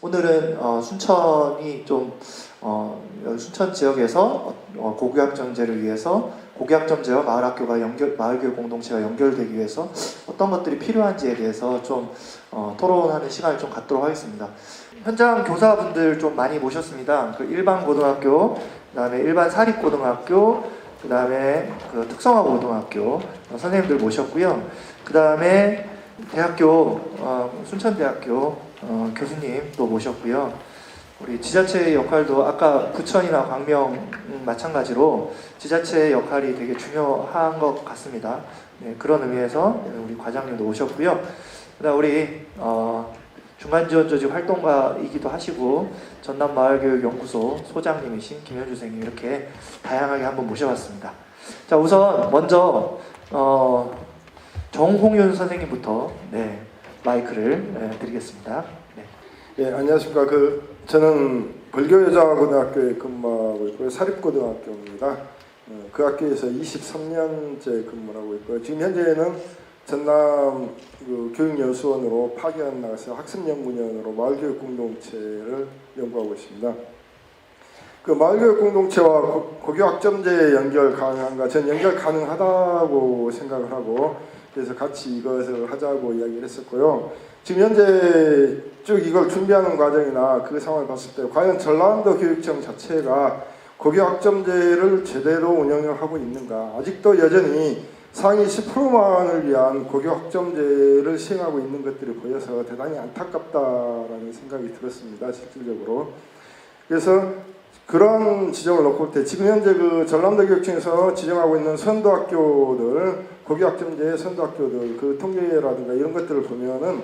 오늘은 순천이 좀 순천 지역에서 고교학점제를 위해서 고교학점제와 마을학교가 마을교육 공동체가 연결되기 위해서 어떤 것들이 필요한지에 대해서 좀 토론하는 시간을 좀 갖도록 하겠습니다. 현장 교사분들 좀 많이 모셨습니다. 그 일반 고등학교, 그다음에 일반 사립고등학교, 그다음에 그 특성화 고등학교 선생님들 모셨고요. 그다음에 대학교 순천대학교 교수님도 모셨고요. 우리 지자체의 역할도 아까 부천이나 광명 마찬가지로 지자체의 역할이 되게 중요한 것 같습니다. 네, 그런 의미에서 우리 과장님도 오셨고요. 그다음 우리 중간지원조직 활동가이기도 하시고 전남마을교육연구소 소장님이신 김현주 선생님 이렇게 다양하게 한번 모셔봤습니다. 자, 우선 먼저 정홍윤 선생님부터 마이크를 드리겠습니다. 예, 안녕하십니까. 저는 벌교여자고등학교에 근무하고 있고요. 사립고등학교입니다. 그 학교에서 23년째 근무를 하고 있고요. 지금 현재는 전남 교육연수원으로 파견 나가서 학습연구원으로 마을교육 공동체를 연구하고 있습니다. 그 마을교육 공동체와 고교학점제 연결 가능한가? 전 연결 가능하다고 생각을 하고 그래서 같이 이것을 하자고 이야기를 했었고요. 지금 현재 쭉 이걸 준비하는 과정이나 그 상황을 봤을 때 과연 전라남도 교육청 자체가 고교학점제를 제대로 운영을 하고 있는가? 아직도 여전히 상위 10%만을 위한 고교학점제를 시행하고 있는 것들이 보여서 대단히 안타깝다라는 생각이 들었습니다. 실질적으로. 그래서 그런 지적을 놓고 볼 때 지금 현재 그 전남도 교육청에서 지정하고 있는 선도학교들, 고교학점제의 선도학교들 그 통계라든가 이런 것들을 보면은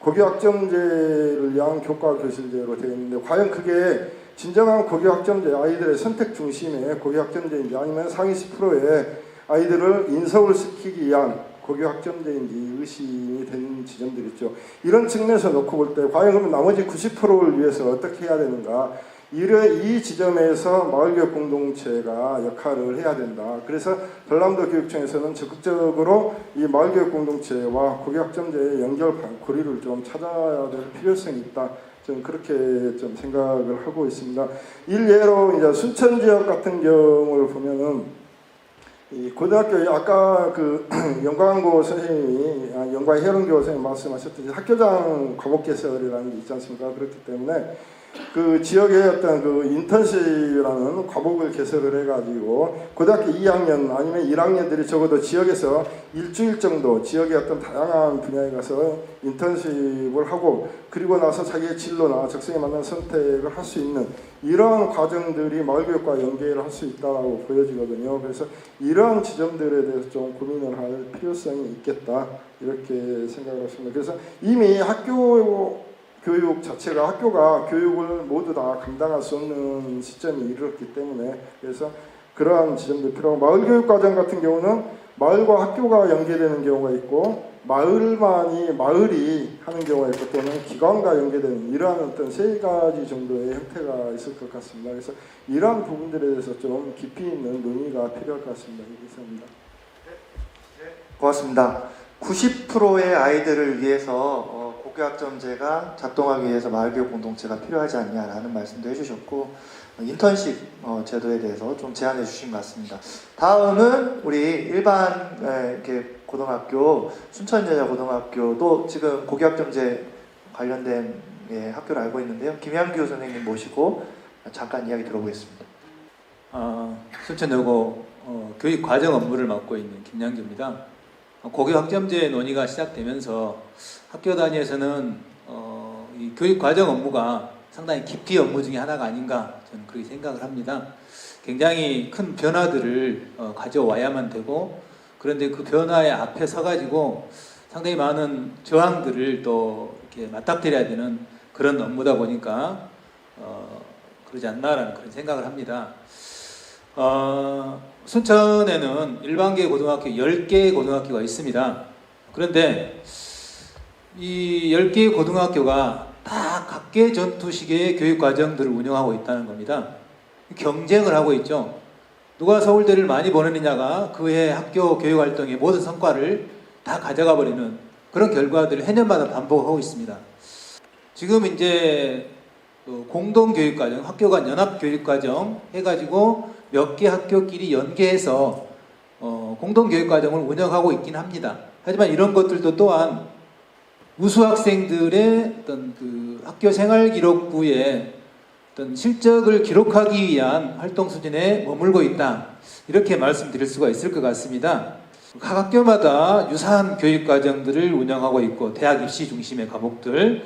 고교학점제를 위한 교과 교실제로 되어 있는데 과연 그게 진정한 고교학점제 아이들의 선택 중심의 고교학점제인지 아니면 상위 10%의 아이들을 인서울 시키기 위한 고교학점제인지 의심이 되는 지점들이 있죠. 이런 측면에서 놓고 볼 때 과연 그러면 나머지 90%를 위해서 어떻게 해야 되는가? 이 지점에서 마을교육 공동체가 역할을 해야 된다. 그래서 전남도 교육청에서는 적극적으로 이 마을교육 공동체와 고교학점제의 연결 고리를 좀 찾아야 될 필요성이 있다. 저는 그렇게 좀 생각을 하고 있습니다. 일례로 이제 순천 지역 같은 경우를 보면은 이 고등학교 아까 영광고 선생님이 영광혜론교 선생님 말씀하셨듯이 학교장 과목 개설이라는 게 있지 않습니까? 그렇기 때문에 그 지역의 어떤 인턴십이라는 과목을 개설을 해가지고 고등학교 2학년 아니면 1학년들이 적어도 지역에서 일주일 정도 지역의 어떤 다양한 분야에 가서 인턴십을 하고 그리고 나서 자기의 진로나 적성에 맞는 선택을 할 수 있는 이런 과정들이 마을교육과 연계를 할 수 있다고 보여지거든요. 그래서 이런 지점들에 대해서 좀 고민을 할 필요성이 있겠다 이렇게 생각을 했습니다. 그래서 이미 학교 교육 자체가 학교가 교육을 모두 다 감당할 수 없는 시점이 이르렀기 때문에 그래서 그러한 지점도 필요하고 마을교육과정 같은 경우는 마을과 학교가 연계되는 경우가 있고 마을이 하는 경우가 있고 또는 기관과 연계되는 이러한 어떤 세 가지 정도의 형태가 있을 것 같습니다. 그래서 이러한 부분들에 대해서 좀 깊이 있는 논의가 필요할 것 같습니다. 이상입니다. 고맙습니다. 90%의 아이들을 위해서 고교학점제가 작동하기 위해서 마을교육 공동체가 필요하지 않냐라는 말씀도 해주셨고 인턴십 제도에 대해서 좀 제안해 주신 것 같습니다. 다음은 우리 일반 이렇게 고등학교 순천여자고등학교도 지금 고교학점제 관련된 학교를 알고 있는데요. 김양규 선생님 모시고 잠깐 이야기 들어보겠습니다. 순천여고 교육과정 업무를 맡고 있는 김양규입니다. 고교학점제 논의가 시작되면서 학교 단위에서는 이 교육과정 업무가 상당히 깊이 업무 중에 하나가 아닌가 저는 그렇게 생각을 합니다. 굉장히 큰 변화들을 가져와야만 되고 그런데 그 변화의 앞에 서가지고 상당히 많은 저항들을 또 이렇게 맞닥뜨려야 되는 그런 업무다 보니까 그러지 않나라는 그런 생각을 합니다. 순천에는 일반계 고등학교 10개의 고등학교가 있습니다. 그런데 이 10개의 고등학교가 다 각계 전투식의 교육과정들을 운영하고 있다는 겁니다. 경쟁을 하고 있죠. 누가 서울대를 많이 보내느냐가 그해 학교 교육활동의 모든 성과를 다 가져가 버리는 그런 결과들을 해년마다 반복하고 있습니다. 지금 이제 공동교육과정, 학교 간 연합교육과정 해가지고 몇 개 학교끼리 연계해서 공동교육과정을 운영하고 있긴 합니다. 하지만 이런 것들도 또한 우수 학생들의 어떤 그 학교 생활 기록부에 어떤 실적을 기록하기 위한 활동 수준에 머물고 있다. 이렇게 말씀드릴 수가 있을 것 같습니다. 각 학교마다 유사한 교육과정들을 운영하고 있고 대학 입시 중심의 과목들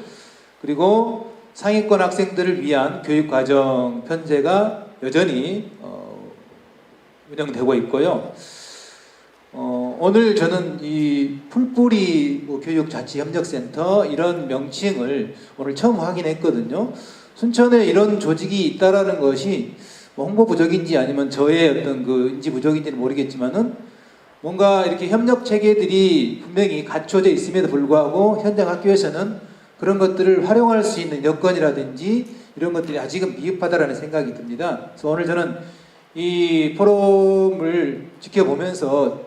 그리고 상위권 학생들을 위한 교육과정 편제가 여전히 운영되고 있고요. 오늘 저는 이 풀뿌리 교육자치협력센터 이런 명칭을 오늘 처음 확인했거든요. 순천에 이런 조직이 있다라는 것이 홍보 부족인지 아니면 저의 어떤 인지 부족인지는 모르겠지만은 뭔가 이렇게 협력 체계들이 분명히 갖춰져 있음에도 불구하고 현장 학교에서는 그런 것들을 활용할 수 있는 여건이라든지 이런 것들이 아직은 미흡하다라는 생각이 듭니다. 그래서 오늘 저는 이 포럼을 지켜보면서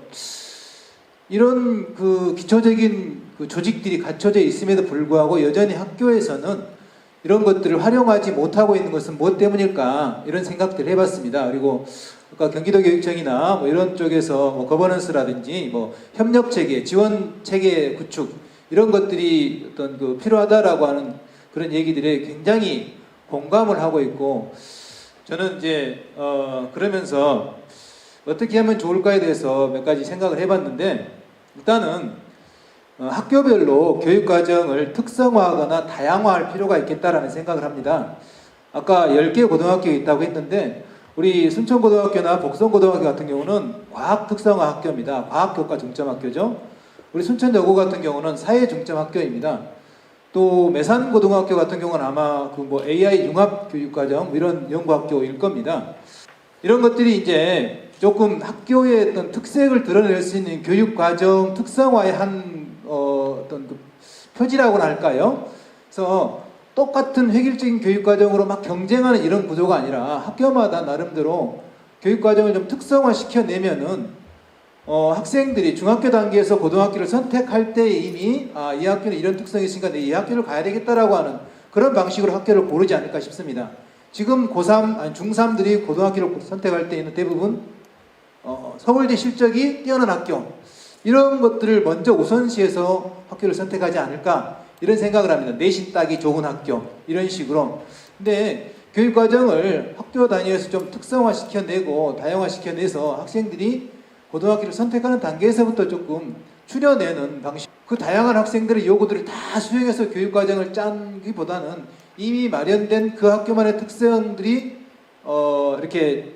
이런 기초적인 조직들이 갖춰져 있음에도 불구하고 여전히 학교에서는 이런 것들을 활용하지 못하고 있는 것은 무엇 때문일까 이런 생각들을 해봤습니다. 그리고 아까 경기도교육청이나 이런 쪽에서 거버넌스라든지 협력 체계, 지원 체계 구축 이런 것들이 어떤 필요하다라고 하는 그런 얘기들에 굉장히 공감을 하고 있고 저는 이제 그러면서 어떻게 하면 좋을까에 대해서 몇 가지 생각을 해봤는데 일단은 학교별로 교육과정을 특성화하거나 다양화할 필요가 있겠다라는 생각을 합니다. 아까 10개 고등학교 있다고 했는데 우리 순천고등학교나 복성고등학교 같은 경우는 과학 특성화 학교입니다. 과학교과 중점학교죠. 우리 순천여고 같은 경우는 사회 중점학교입니다. 또 매산고등학교 같은 경우는 아마 AI 융합교육과정 이런 연구학교일 겁니다. 이런 것들이 이제 조금 학교의 어떤 특색을 드러낼 수 있는 교육과정 특성화의 한 어떤 표지라고나 할까요? 그래서 똑같은 획일적인 교육과정으로 막 경쟁하는 이런 구조가 아니라 학교마다 나름대로 교육과정을 좀 특성화시켜내면은 학생들이 중학교 단계에서 고등학교를 선택할 때 이미 이 학교는 이런 특성이 있으니까 내 이 학교를 가야 되겠다라고 하는 그런 방식으로 학교를 고르지 않을까 싶습니다. 지금 고3, 아니 중3들이 고등학교를 선택할 때에는 대부분 서울대 실적이 뛰어난 학교 이런 것들을 먼저 우선시해서 학교를 선택하지 않을까 이런 생각을 합니다. 내신 따기 좋은 학교 이런 식으로. 근데 교육과정을 학교 단위에서 좀 특성화시켜내고 다양화시켜내서 학생들이 고등학교를 선택하는 단계에서부터 조금 추려내는 방식 그 다양한 학생들의 요구들을 다 수용해서 교육과정을 짠기보다는 이미 마련된 그 학교만의 특성들이 이렇게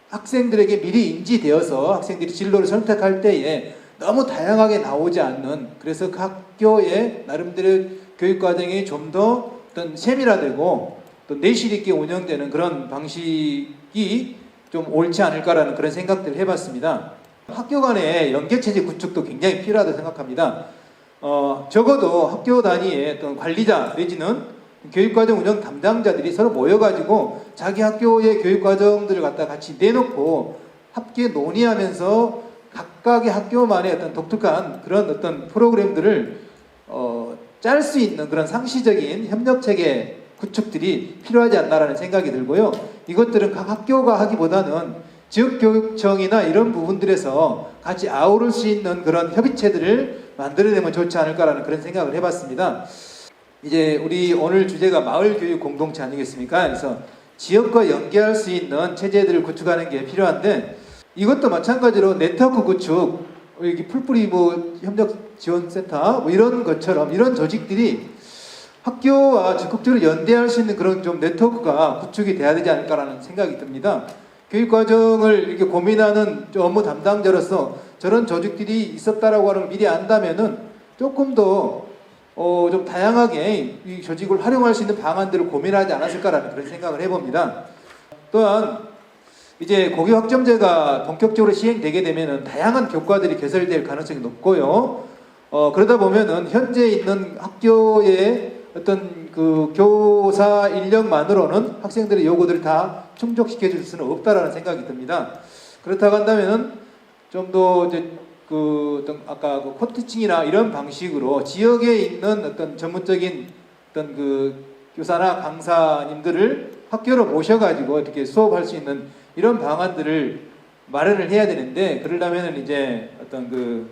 학생들에게 미리 인지되어서 학생들이 진로를 선택할 때에 너무 다양하게 나오지 않는 그래서 그 학교의 나름대로 교육과정이 좀 더 어떤 세밀화되고 또 내실 있게 운영되는 그런 방식이 좀 옳지 않을까라는 그런 생각들을 해봤습니다. 학교 간의 연계체제 구축도 굉장히 필요하다고 생각합니다. 적어도 학교 단위의 어떤 관리자 내지는 교육과정 운영 담당자들이 서로 모여가지고 자기 학교의 교육과정들을 갖다 같이 내놓고 함께 논의하면서 각각의 학교만의 어떤 독특한 그런 어떤 프로그램들을 짤 수 있는 그런 상시적인 협력체계 구축들이 필요하지 않나라는 생각이 들고요. 이것들은 각 학교가 하기보다는 지역교육청이나 이런 부분들에서 같이 아우를 수 있는 그런 협의체들을 만들어내면 좋지 않을까라는 그런 생각을 해봤습니다. 이제 우리 오늘 주제가 마을교육 공동체 아니겠습니까? 그래서 지역과 연계할 수 있는 체제들을 구축하는 게 필요한데 이것도 마찬가지로 네트워크 구축, 여기 풀뿌리 협력지원센터 이런 것처럼 이런 조직들이 학교와 적극적으로 연대할 수 있는 그런 좀 네트워크가 구축이 돼야 되지 않을까라는 생각이 듭니다. 교육과정을 이렇게 고민하는 업무 담당자로서 저런 조직들이 있었다라고 하는 걸 미리 안다면은 조금 더 좀 다양하게 이 조직을 활용할 수 있는 방안들을 고민하지 않았을까라는 그런 생각을 해봅니다. 또한 이제 고교 학점제가 본격적으로 시행되게 되면은 다양한 교과들이 개설될 가능성이 높고요. 그러다 보면은 현재 있는 학교의 어떤 그 교사 인력만으로는 학생들의 요구들을 다 충족시켜 줄 수는 없다라는 생각이 듭니다. 그렇다고 한다면은 좀 더 이제 어떤 아까 코티칭이나 이런 방식으로 지역에 있는 어떤 전문적인 어떤 교사나 강사님들을 학교로 모셔가지고 어떻게 수업할 수 있는 이런 방안들을 마련을 해야 되는데, 그러려면 이제 어떤 그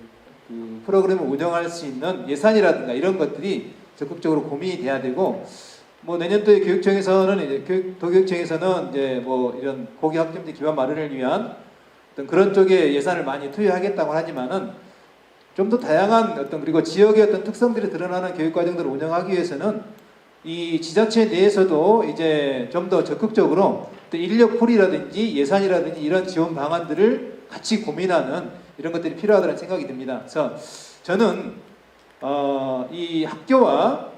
프로그램을 운영할 수 있는 예산이라든가 이런 것들이 적극적으로 고민이 돼야 되고, 뭐 내년도에 교육청에서는 이제 도교육청에서는 이제 뭐 이런 고교 학점제 기반 마련을 위한 어떤 그런 쪽에 예산을 많이 투여하겠다고 하지만은 좀 더 다양한 어떤, 그리고 지역의 어떤 특성들이 드러나는 교육 과정들을 운영하기 위해서는 이 지자체 내에서도 이제 좀 더 적극적으로 또 인력풀이라든지 예산이라든지 이런 지원 방안들을 같이 고민하는 이런 것들이 필요하다는 생각이 듭니다. 그래서 저는 이 학교와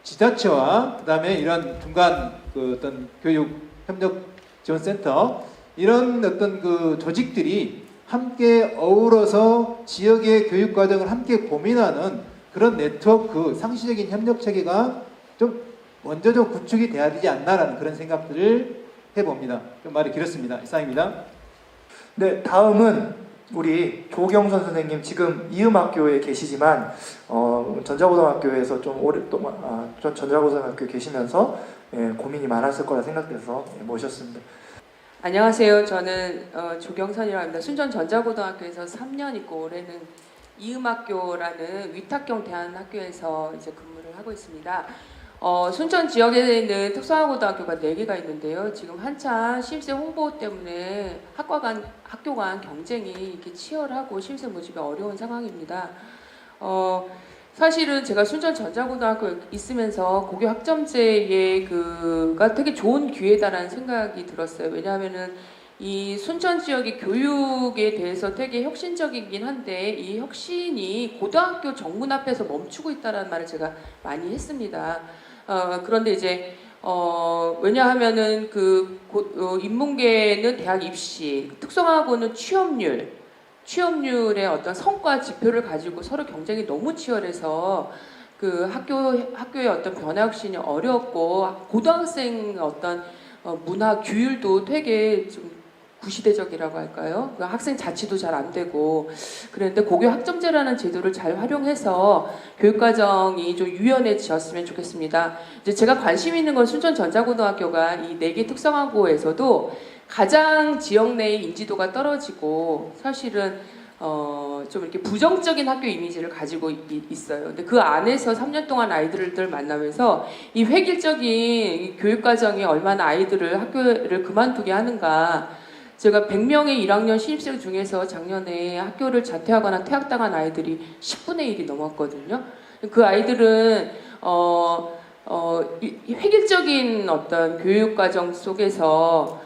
지자체와 그다음에 이런 중간 그 어떤 교육 협력 지원센터 이런 어떤 그 조직들이 함께 어우러서 지역의 교육 과정을 함께 고민하는 그런 네트워크, 상시적인 협력 체계가 좀 먼저 좀 구축이 돼야 되지 않나라는 그런 생각들을 해봅니다. 좀 말이 길었습니다. 이상입니다. 네, 다음은 우리 조경선 선생님, 지금 이음학교에 계시지만 전자고등학교에서 좀 오랫동안 전자고등학교에 계시면서 고민이 많았을 거라 생각돼서 모셨습니다. 안녕하세요. 저는 조경선이라고 합니다. 순천 전자고등학교에서 3년 있고 올해는 이음학교라는 위탁형 대안학교에서 이제 근무를 하고 있습니다. 순천 지역에 있는 특성화고등학교가 4개가 있는데요. 지금 한창 신입생 홍보 때문에 학교 간 경쟁이 이렇게 치열하고 신입생 모집이 어려운 상황입니다. 사실은 제가 순천 전자고등학교에 있으면서 고교 학점제의 그가 되게 좋은 기회다라는 생각이 들었어요. 왜냐하면은 이 순천 지역의 교육에 대해서 되게 혁신적이긴 한데 이 혁신이 고등학교 정문 앞에서 멈추고 있다라는 말을 제가 많이 했습니다. 그런데 이제 왜냐하면은 인문계는 대학 입시, 특성화고는 취업률의 어떤 성과 지표를 가지고 서로 경쟁이 너무 치열해서 그 학교의 어떤 변화 혁신이 어렵고 고등학생 어떤 문화 규율도 되게 좀 구시대적이라고 할까요? 그 학생 자치도 잘 안 되고 그런데 고교 학점제라는 제도를 잘 활용해서 교육과정이 좀 유연해졌으면 좋겠습니다. 이제 제가 관심 있는 건 순천 전자고등학교가 이 4개 특성화고에서도 가장 지역 내의 인지도가 떨어지고 사실은 좀 이렇게 부정적인 학교 이미지를 가지고 있어요. 근데 그 안에서 3년 동안 아이들을 만나면서 이 획일적인 교육 과정이 얼마나 아이들을 학교를 그만두게 하는가. 제가 100명의 1학년 신입생 중에서 작년에 학교를 자퇴하거나 퇴학당한 아이들이 10분의 1이 넘었거든요. 그 아이들은 이 획일적인 어떤 교육 과정 속에서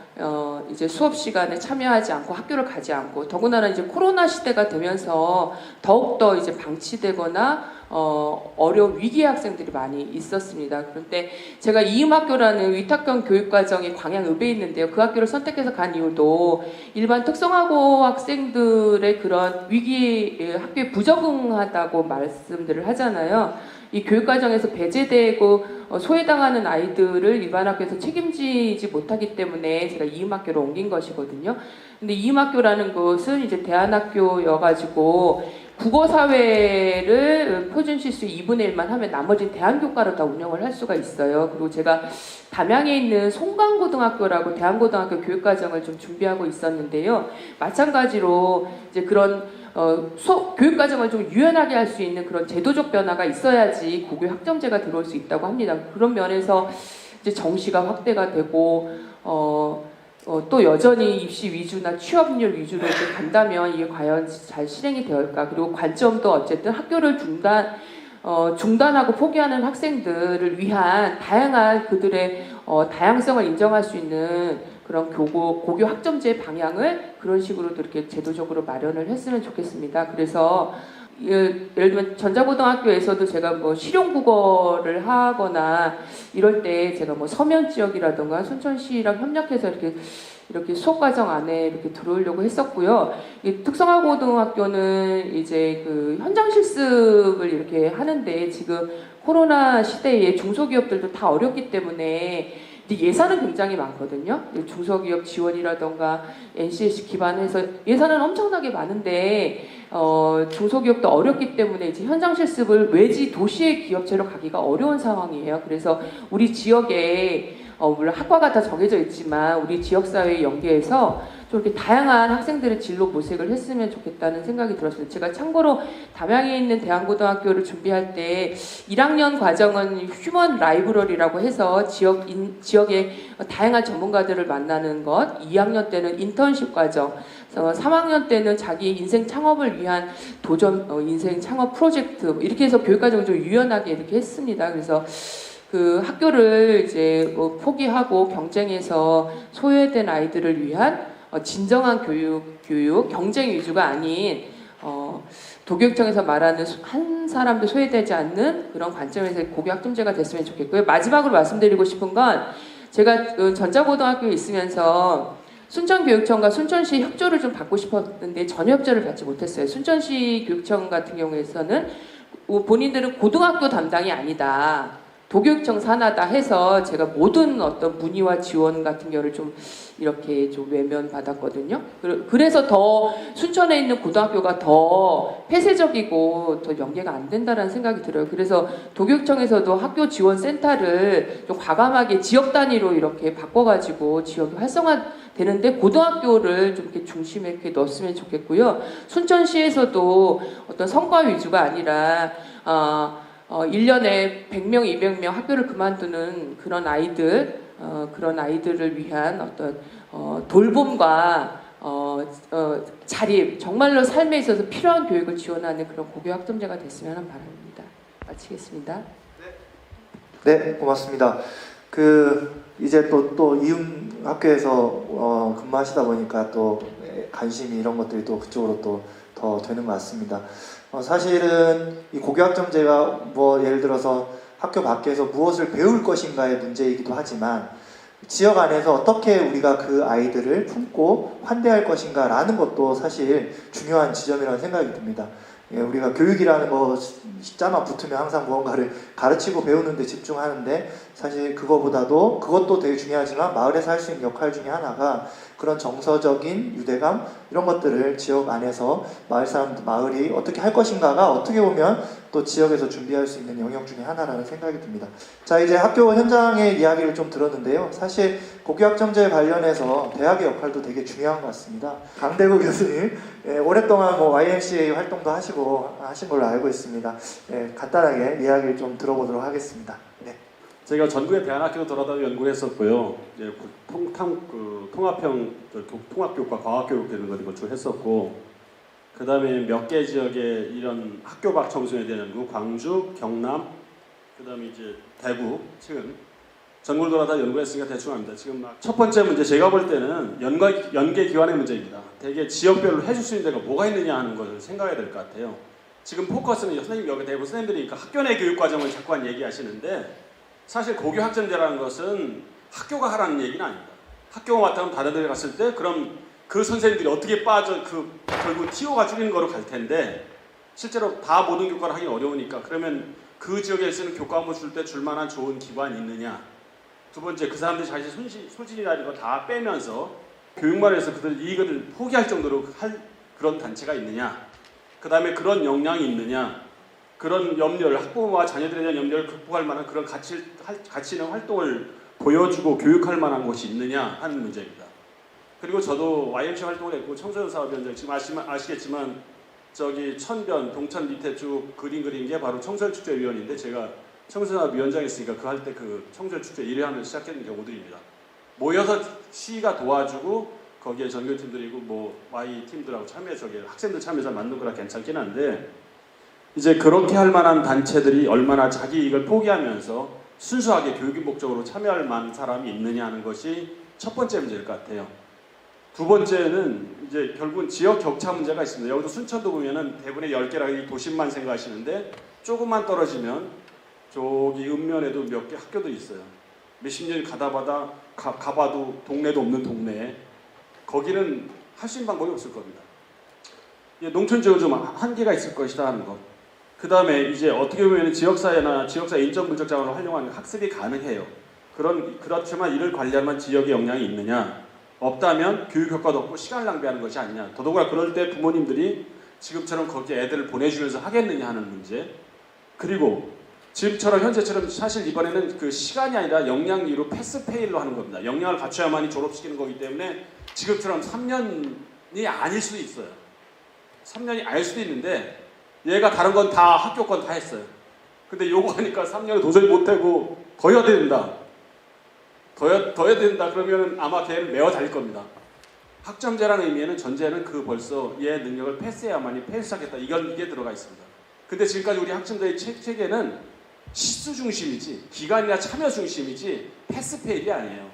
이제 수업 시간에 참여하지 않고 학교를 가지 않고 더군다나 이제 코로나 시대가 되면서 더욱더 이제 방치되거나 어려운 위기 학생들이 많이 있었습니다. 그런데 제가 이음학교라는 위탁형 교육과정이 광양읍에 있는데요. 그 학교를 선택해서 간 이유도 일반 특성화고 학생들의 그런 위기 학교에 부적응하다고 말씀들을 하잖아요. 이 교육과정에서 배제되고 소외당하는 아이들을 일반 학교에서 책임지지 못하기 때문에 제가 이음학교로 옮긴 것이거든요. 근데 이음학교라는 곳은 이제 대안학교여가지고 국어사회를 표준실수 2분의 1만 하면 나머지 대안교과로 다 운영을 할 수가 있어요. 그리고 제가 담양에 있는 송강고등학교라고 대안고등학교 교육과정을 좀 준비하고 있었는데요. 마찬가지로 이제 그런 교육과정을 좀 유연하게 할 수 있는 그런 제도적 변화가 있어야지 고교 학점제가 들어올 수 있다고 합니다. 그런 면에서 이제 정시가 확대가 되고 또 여전히 입시 위주나 취업률 위주로 이렇게 간다면 이게 과연 잘 실행이 될까? 그리고 관점도 어쨌든 학교를 중단하고 포기하는 학생들을 위한 다양한 그들의 다양성을 인정할 수 있는 그런 고교 학점제 방향을 그런 식으로도 이렇게 제도적으로 마련을 했으면 좋겠습니다. 그래서 예를 들면 전자고등학교에서도 제가 뭐 실용국어를 하거나 이럴 때 제가 뭐 서면 지역이라든가 순천시랑 협력해서 이렇게 수업 과정 안에 이렇게 들어오려고 했었고요. 이 특성화고등학교는 이제 그 현장 실습을 이렇게 하는데 지금 코로나 시대에 중소기업들도 다 어렵기 때문에 근데 예산은 굉장히 많거든요. 중소기업 지원이라던가 NCC 기반해서 예산은 엄청나게 많은데 중소기업도 어렵기 때문에 이제 현장 실습을 외지 도시의 기업체로 가기가 어려운 상황이에요. 그래서 우리 지역에 물론 학과가 다 정해져 있지만 우리 지역사회에 연계해서 좀 이렇게 다양한 학생들의 진로 모색을 했으면 좋겠다는 생각이 들었습니다. 제가 참고로 담양에 있는 대한고등학교를 준비할 때 1학년 과정은 휴먼 라이브러리라고 해서 지역의 다양한 전문가들을 만나는 것, 2학년 때는 인턴십 과정, 3학년 때는 자기 인생 창업을 위한 도전 인생 창업 프로젝트 이렇게 해서 교육과정을 좀 유연하게 이렇게 했습니다. 그래서 그 학교를 이제 포기하고 경쟁에서 소외된 아이들을 위한 진정한 교육, 경쟁 위주가 아닌 도교육청에서 말하는 한 사람도 소외되지 않는 그런 관점에서 고교학점제가 됐으면 좋겠고요. 마지막으로 말씀드리고 싶은 건 제가 전자고등학교에 있으면서 순천교육청과 순천시 협조를 좀 받고 싶었는데 전혀 협조를 받지 못했어요. 순천시 교육청 같은 경우에서는 본인들은 고등학교 담당이 아니다. 도교육청 산하다 해서 제가 모든 어떤 문의와 지원 같은 경우를 좀 이렇게 좀 외면받았거든요. 그래서 더 순천에 있는 고등학교가 더 폐쇄적이고 더 연계가 안 된다는 생각이 들어요. 그래서 도교육청에서도 학교 지원 센터를 좀 과감하게 지역 단위로 이렇게 바꿔가지고 지역이 활성화되는데 고등학교를 좀 이렇게 중심에 이렇게 넣었으면 좋겠고요. 순천시에서도 어떤 성과 위주가 아니라 1년에 100명, 200명 학교를 그만두는 그런 아이들을 위한 어떤 돌봄과 자립, 정말로 삶에 있어서 필요한 교육을 지원하는 그런 고교 학점제가 됐으면 하는 바람입니다. 마치겠습니다. 네, 고맙습니다. 이제 또 이음 학교에서 근무하시다 보니까 또 관심이 이런 것들이 또 그쪽으로 또 더 되는 것 같습니다. 사실은 이 고교학점제가 뭐 예를 들어서 학교 밖에서 무엇을 배울 것인가의 문제이기도 하지만 지역 안에서 어떻게 우리가 그 아이들을 품고 환대할 것인가 라는 것도 사실 중요한 지점이라는 생각이 듭니다. 우리가 교육이라는 거 숫자만 붙으면 항상 무언가를 가르치고 배우는 데 집중하는데 사실 그것도 되게 중요하지만 마을에서 할 수 있는 역할 중에 하나가 그런 정서적인 유대감 이런 것들을 지역 안에서 마을이 어떻게 할 것인가가 어떻게 보면 또 지역에서 준비할 수 있는 영역 중에 하나라는 생각이 듭니다. 자, 이제 학교 현장의 이야기를 좀 들었는데요. 사실 고교학점제 관련해서 대학의 역할도 되게 중요한 것 같습니다. 강대구 교수님 오랫동안 YMCA 활동도 하신 걸로 알고 있습니다. 간단하게 이야기를 좀 들어보도록 하겠습니다. 네. 제가 전국의 대안학교 돌아다니며 연구를 했었고요. 통합교육과 과학교육 되는 걸 건축했었고, 그 다음에 몇 개 지역에 이런 학교 밖 청소년에 대한 연구, 광주, 경남, 그 다음에 이제 대구, 지금 전국을 돌아다 연구했으니까 대충 합니다. 지금 첫 번째 문제 제가 볼 때는 연계 기관의 문제입니다. 되게 지역별로 해줄 수 있는 데가 뭐가 있느냐 하는 것을 생각해야 될 것 같아요. 지금 포커스는 선생님 여기 대부분 선생님들이니까 학교 내 교육 과정을 자꾸만 얘기하시는데 사실 고교학점제라는 것은 학교가 하라는 얘기는 아닙니다. 학교가 맡아면 다른 데 갔을 때 그럼 그 선생님들이 어떻게 결국 TO가 줄이는 거로 갈 텐데 실제로 다 모든 교과를 하기 어려우니까 그러면 그 지역에 쓰는 교과목을 줄 때 줄만한 좋은 기관이 있느냐. 두 번째, 그 사람들이 자기 소질이나 이런 거 다 빼면서 교육만 해서 그들 이익을 포기할 정도로 할 그런 단체가 있느냐. 그 다음에 그런 역량이 있느냐. 그런 염려를 학부모와 자녀들에 대한 염려를 극복할 만한 그런 가치 있는 활동을 보여주고 교육할 만한 곳이 있느냐 하는 문제입니다. 그리고 저도 YMC 활동을 했고 청소년 사업위원장 지금 아시겠지만 저기 천변 동천 밑에 쭉 그린 게 바로 청소년 축제위원인데 제가 청소년 위원장이었으니까 그 할 때 그 청소년 축제 1회 하면서 시작했던 경우들입니다. 모여서 시가 도와주고 거기에 전교팀들이고 뭐 Y 팀들하고 학생들 참여해서 만든 거라 괜찮긴 한데 이제 그렇게 할 만한 단체들이 얼마나 자기 이익을 포기하면서 순수하게 교육인 목적으로 참여할 만한 사람이 있느냐 하는 것이 첫 번째 문제일 것 같아요. 두 번째는 이제 결국은 지역 격차 문제가 있습니다. 여기도 순천도 보면은 대부분의 10개라고 도심만 생각하시는데 조금만 떨어지면 저기 읍면에도 몇 개 학교들이 있어요. 몇십 년 가봐도 동네도 없는 동네에 거기는 할 수 있는 방법이 없을 겁니다. 농촌 지역은 좀 한계가 있을 것이다 하는 것. 그 다음에 이제 어떻게 보면 지역사회 인적 물적 자원을 활용하는 학습이 가능해요. 그렇지만 이를 관리하면 지역에 영향이 있느냐? 없다면 교육 효과도 없고 시간 낭비하는 것이 아니냐. 더더구나 그럴 때 부모님들이 지금처럼 거기에 애들을 보내주면서 하겠느냐 하는 문제. 그리고 지금처럼 현재처럼 사실 이번에는 그 시간이 아니라 역량리로 패스페일로 하는 겁니다. 역량을 갖춰야만이 졸업시키는 거기 때문에 지금처럼 3년이 아닐 수도 있어요. 3년이 아닐 수도 있는데 얘가 다른 건 다 학교 건 다 했어요. 근데 요거 하니까 3년을 도저히 못하고 더 해야 된다. 더 해야 된다. 그러면 아마 걔는 매어 달릴 겁니다. 학점제라는 의미에는 전제는 그 벌써 얘 능력을 패스해야만이 패스하겠다. 이게 들어가 있습니다. 근데 지금까지 우리 학점제의 체계는 시수 중심이지 기간이나 참여 중심이지 패스페일이 아니에요.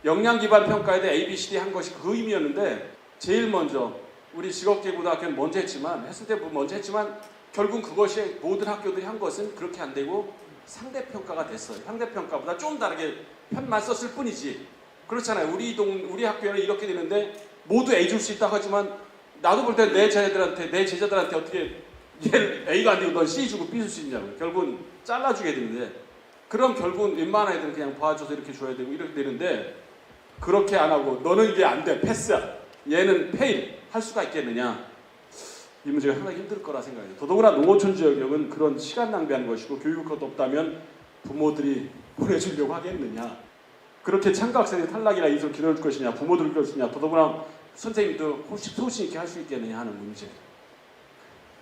역량 기반 평가에 대해 ABCD 한 것이 그 의미였는데 제일 먼저 우리 직업계고등학교는 먼저 했지만 했을 때 먼저 했지만 결국 그것이 모든 학교들이 한 것은 그렇게 안 되고 상대평가가 됐어요. 상대평가보다 좀 다르게 편만 썼을 뿐이지. 그렇잖아요. 우리 학교는 이렇게 되는데 모두 A 줄 수 있다고 하지만 나도 볼 때 내 제자들한테 어떻게 얘를 A가 안 되고 넌 C 주고 B 줄 수 있냐고요. 결국은 잘라주게 되는데 그럼 결국은 웬만한 애들은 그냥 봐줘서 이렇게 줘야 되고 이렇게 되는데 그렇게 안 하고 너는 이게 안 돼. 패스야. 얘는 페일. 할 수가 있겠느냐. 이 문제가 상당히 힘들 거라 생각해요. 더더구나 농어촌 지역은 그런 시간 낭비하는 것이고 교육 효과도 없다면 부모들이 보내주려고 하겠느냐. 그렇게 참가 학생이 탈락이나 인수를 기다릴 것이냐. 부모들을 기다릴 것이냐. 더더구나 선생님도 소신 있게 할 수 있겠느냐 하는 문제.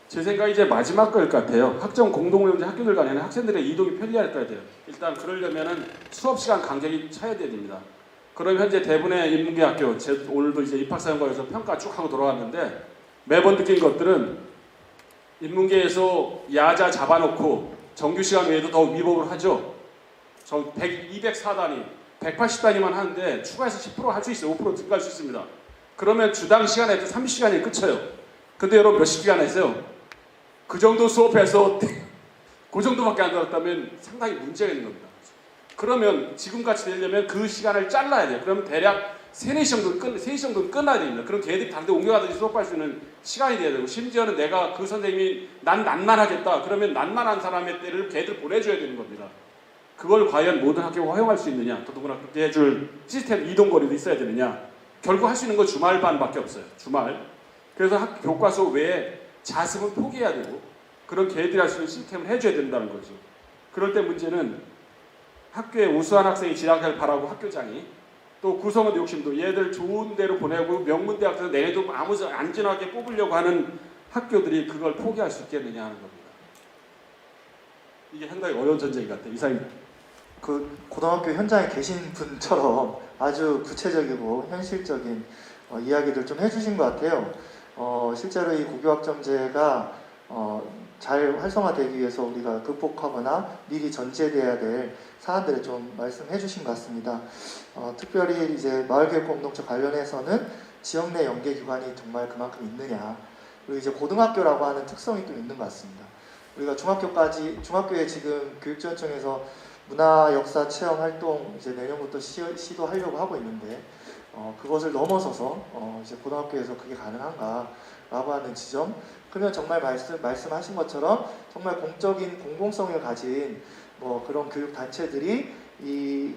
제 생각에 이제 마지막 걸 같아요. 학점 공동운영제 학교들 간에는 학생들의 이동이 편리할 거야 돼요. 일단 그러려면은 수업 시간 간격이 차야 됩니다. 그럼 현재 대부분의 인문계 학교, 오늘도 이제 입학사정관에서 평가 쭉 하고 돌아왔는데 매번 느낀 것들은 인문계에서 야자 잡아놓고 정규 시간 외에도 더 위법을 하죠. 204단위, 180단위만 하는데 추가해서 10% 할 수 있어요. 5% 증가할 수 있습니다. 그러면 주당 시간에 30시간이 끝쳐요. 근데 여러분 몇십 시간 했어요? 그 정도 수업해서 그 정도밖에 안 들었다면 상당히 문제가 있는 겁니다. 그러면 지금같이 되려면 그 시간을 잘라야 돼요. 그러면 대략 3시 정도는 끝나야 됩니다. 그럼 걔들이 다른 데 옮겨가든지 수업할 수 있는 시간이 돼야 되고 심지어는 내가 그 선생님이 난 난만하겠다. 그러면 난만한 사람의 때를 걔들 보내줘야 되는 겁니다. 그걸 과연 모든 학교가 허용할 수 있느냐. 더더구나 그렇게 해줄 시스템 이동거리도 있어야 되느냐. 결국 할 수 있는 건 주말반밖에 없어요. 주말. 그래서 교과서 외에 자습은 포기해야 되고 그런 걔들이 할 수 있는 시스템을 해줘야 된다는 거죠. 그럴 때 문제는 학교에 우수한 학생이 진학을 바라고 학교장이 또 구성원 욕심도 얘들 좋은 데로 보내고 명문대학에서 내도 아무 안전하게 뽑으려고 하는 학교들이 그걸 포기할 수 있겠느냐 하는 겁니다. 이게 상당히 어려운 전쟁 같아요. 이상입니다. 그 고등학교 현장에 계신 분처럼 아주 구체적이고 현실적인 이야기들 좀 해주신 것 같아요. 실제로 이 고교학점제가 잘 활성화되기 위해서 우리가 극복하거나 미리 전제돼야 될 사안들을 좀 말씀해 주신 것 같습니다. 특별히 이제 마을교육 공동체 관련해서는 지역 내 연계 기관이 정말 그만큼 있느냐, 그리고 이제 고등학교라고 하는 특성이 또 있는 것 같습니다. 우리가 중학교에 지금 교육지원청에서 문화 역사 체험 활동 이제 내년부터 시도하려고 하고 있는데 그것을 넘어서서 이제 고등학교에서 그게 가능한가라고 하는 지점. 그러면 정말 말씀하신 것처럼 정말 공적인 공공성을 가진 그런 교육 단체들이 이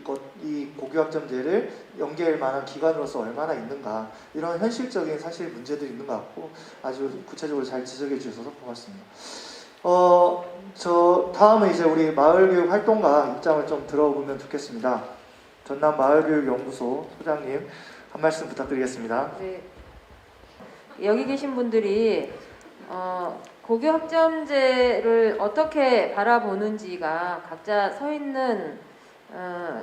고교학점제를 연계할 만한 기관으로서 얼마나 있는가, 이런 현실적인 사실 문제들이 있는 것 같고 아주 구체적으로 잘 지적해 주셔서 고맙습니다. 다음은 이제 우리 마을교육 활동가 입장을 좀 들어보면 좋겠습니다. 전남 마을교육연구소 소장님 한 말씀 부탁드리겠습니다. 네. 여기 계신 분들이 고교학점제를 어떻게 바라보는지가 각자 서 있는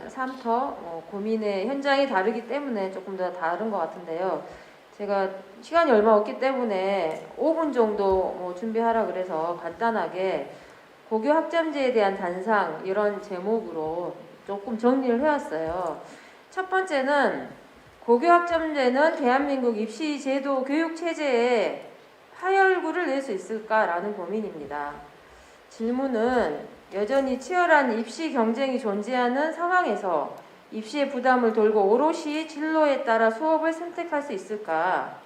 삶터 고민의 현장이 다르기 때문에 조금 더 다른 것 같은데요. 제가 시간이 얼마 없기 때문에 5분 정도 준비하라 그래서 간단하게 고교학점제에 대한 단상 이런 제목으로 조금 정리를 해왔어요. 첫 번째는 고교학점제는 대한민국 입시제도 교육체제에 하열구를 낼 수 있을까라는 고민입니다. 질문은 여전히 치열한 입시 경쟁이 존재하는 상황에서 입시의 부담을 돌고 오롯이 진로에 따라 수업을 선택할 수 있을까?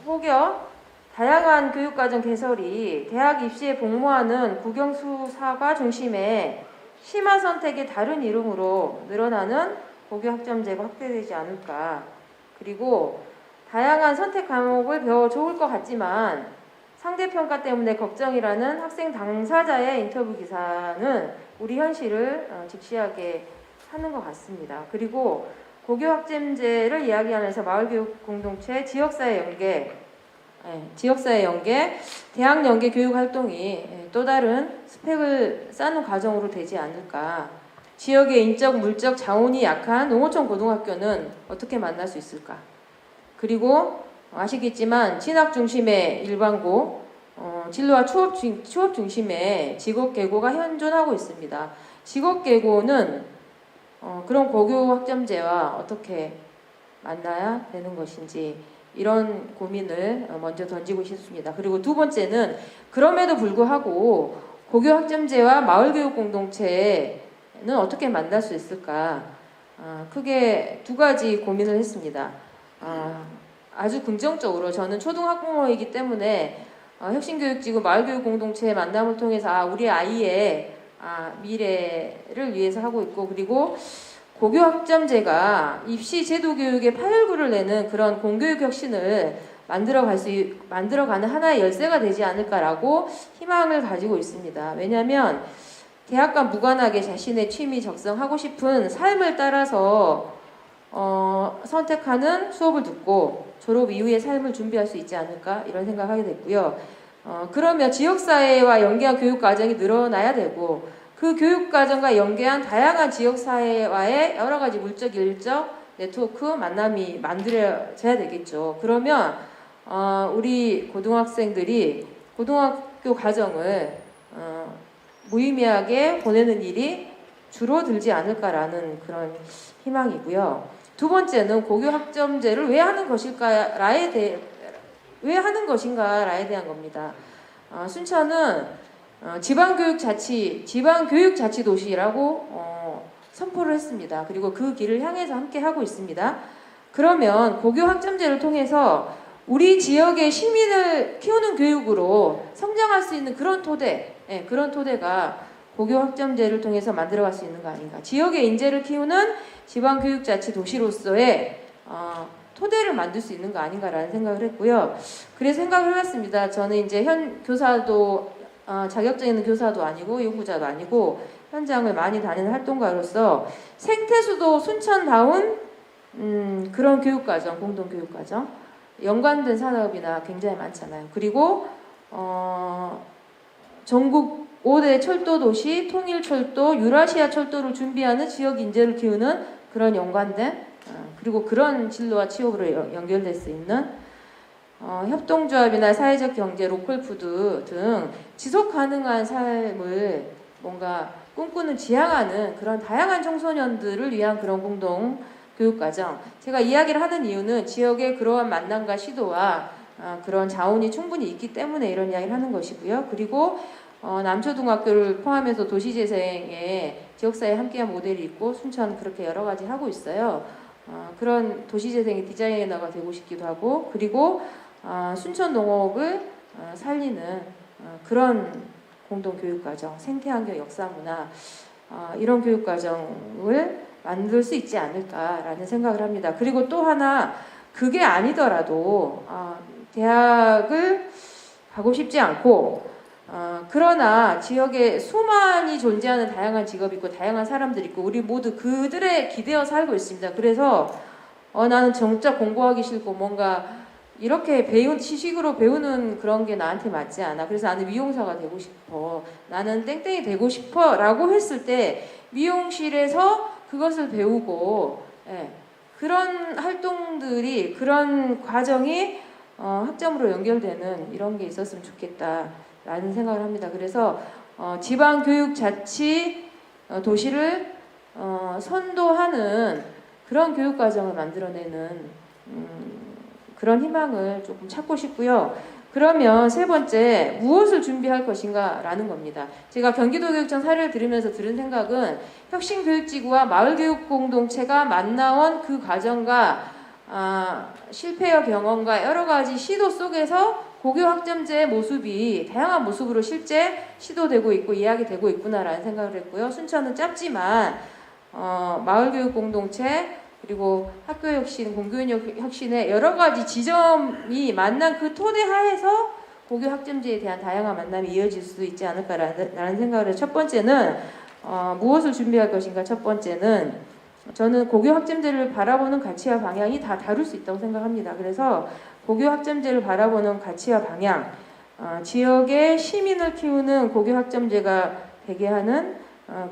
혹여 다양한 교육과정 개설이 대학 입시에 복무하는 국영수사과 중심의 심화 선택의 다른 이름으로 늘어나는 고교 학점제가 확대되지 않을까. 그리고 다양한 선택 과목을 배워 좋을 것 같지만 상대평가 때문에 걱정이라는 학생 당사자의 인터뷰 기사는 우리 현실을 직시하게 하는 것 같습니다. 그리고 고교 학점제를 이야기하면서 마을교육 공동체 지역사회 연계, 대학 연계 교육 활동이 또 다른 스펙을 쌓는 과정으로 되지 않을까. 지역의 인적, 물적 자원이 약한 농어촌 고등학교는 어떻게 만날 수 있을까. 그리고 아시겠지만 진학 중심의 일반고, 진로와 추업 중심의 직업계고가 현존하고 있습니다. 직업계고는 그런 고교 학점제와 어떻게 만나야 되는 것인지 이런 고민을 먼저 던지고 싶습니다. 그리고 두 번째는 그럼에도 불구하고 고교 학점제와 마을교육 공동체는 어떻게 만날 수 있을까? 크게 두 가지 고민을 했습니다. 아주 긍정적으로 저는 초등학부모이기 때문에 혁신교육지구 마을교육 공동체의 만남을 통해서 우리 아이의 미래를 위해서 하고 있고, 그리고 고교 학점제가 입시 제도 교육의 파열구를 내는 그런 공교육 혁신을 만들어가는 하나의 열쇠가 되지 않을까라고 희망을 가지고 있습니다. 왜냐하면 대학과 무관하게 자신의 취미, 적성, 하고 싶은 삶을 따라서 선택하는 수업을 듣고 졸업 이후의 삶을 준비할 수 있지 않을까 이런 생각하게 됐고요. 그러면 지역사회와 연계한 교육과정이 늘어나야 되고 그 교육과정과 연계한 다양한 지역사회와의 여러 가지 물적, 일적, 네트워크, 만남이 만들어져야 되겠죠. 그러면 우리 고등학생들이 고등학교 과정을 무의미하게 보내는 일이 줄어들지 않을까라는 그런 희망이고요. 두 번째는 고교 학점제를 왜 하는 것인가에 대한 겁니다. 순천은 지방교육자치도시라고 선포를 했습니다. 그리고 그 길을 향해서 함께 하고 있습니다. 그러면 고교 학점제를 통해서 우리 지역의 시민을 키우는 교육으로 성장할 수 있는 그런 토대가 고교 학점제를 통해서 만들어갈 수 있는 거 아닌가. 지역의 인재를 키우는 지방교육자치도시로서의 토대를 만들 수 있는 거 아닌가라는 생각을 했고요. 그래서 생각을 해봤습니다. 저는 이제 현 교사도 자격증 있는 교사도 아니고 연구자도 아니고 현장을 많이 다니는 활동가로서 생태수도 순천다운 그런 교육과정, 공동교육과정 연관된 산업이나 굉장히 많잖아요. 그리고 전국 5대 철도 도시, 통일철도, 유라시아 철도를 준비하는 지역 인재를 키우는 그런 연관된 그리고 그런 진로와 취업으로 연결될 수 있는 협동조합이나 사회적 경제, 로컬푸드 등 지속 가능한 삶을 뭔가 꿈꾸는 지향하는 그런 다양한 청소년들을 위한 그런 공동 교육과정. 제가 이야기를 하는 이유는 지역의 그러한 만남과 시도와 그런 자원이 충분히 있기 때문에 이런 이야기를 하는 것이고요. 그리고 남초등학교를 포함해서 도시재생에 지역사회 함께한 모델이 있고 순천 그렇게 여러 가지 하고 있어요. 그런 도시재생의 디자이너가 되고 싶기도 하고, 그리고 순천 농업을 살리는 그런 공동교육과정, 생태환경, 역사문화 이런 교육과정을 만들 수 있지 않을까라는 생각을 합니다. 그리고 또 하나, 그게 아니더라도 대학을 가고 싶지 않고 그러나 지역에 수많이 존재하는 다양한 직업이 있고 다양한 사람들이 있고 우리 모두 그들에 기대어 살고 있습니다. 그래서 나는 정작 공부하기 싫고 뭔가 이렇게 시식으로 배우는 그런 게 나한테 맞지 않아. 그래서 나는 미용사가 되고 싶어. 나는 땡땡이 되고 싶어 라고 했을 때 미용실에서 그것을 배우고 그런 활동들이, 그런 과정이 학점으로 연결되는 이런 게 있었으면 좋겠다라는 생각을 합니다. 그래서 지방교육자치 도시를 선도하는 그런 교육과정을 만들어내는 그런 희망을 조금 찾고 싶고요. 그러면 세 번째, 무엇을 준비할 것인가 라는 겁니다. 제가 경기도교육청 사례를 들으면서 들은 생각은 혁신교육지구와 마을교육공동체가 만나온 그 과정과 실패의 경험과 여러 가지 시도 속에서 고교 학점제의 모습이 다양한 모습으로 실제 시도되고 있고 이야기되고 있구나라는 생각을 했고요. 순천은 짧지만 마을교육 공동체 그리고 학교혁신, 공교육혁신의 여러 가지 지점이 만난 그 토대 하에서 고교 학점제에 대한 다양한 만남이 이어질 수 있지 않을까라는 생각을 해서 첫 번째는 무엇을 준비할 것인가. 첫 번째는 저는 고교 학점제를 바라보는 가치와 방향이 다 다를 수 있다고 생각합니다. 그래서 고교 학점제를 바라보는 가치와 방향, 지역의 시민을 키우는 고교 학점제가 되게 하는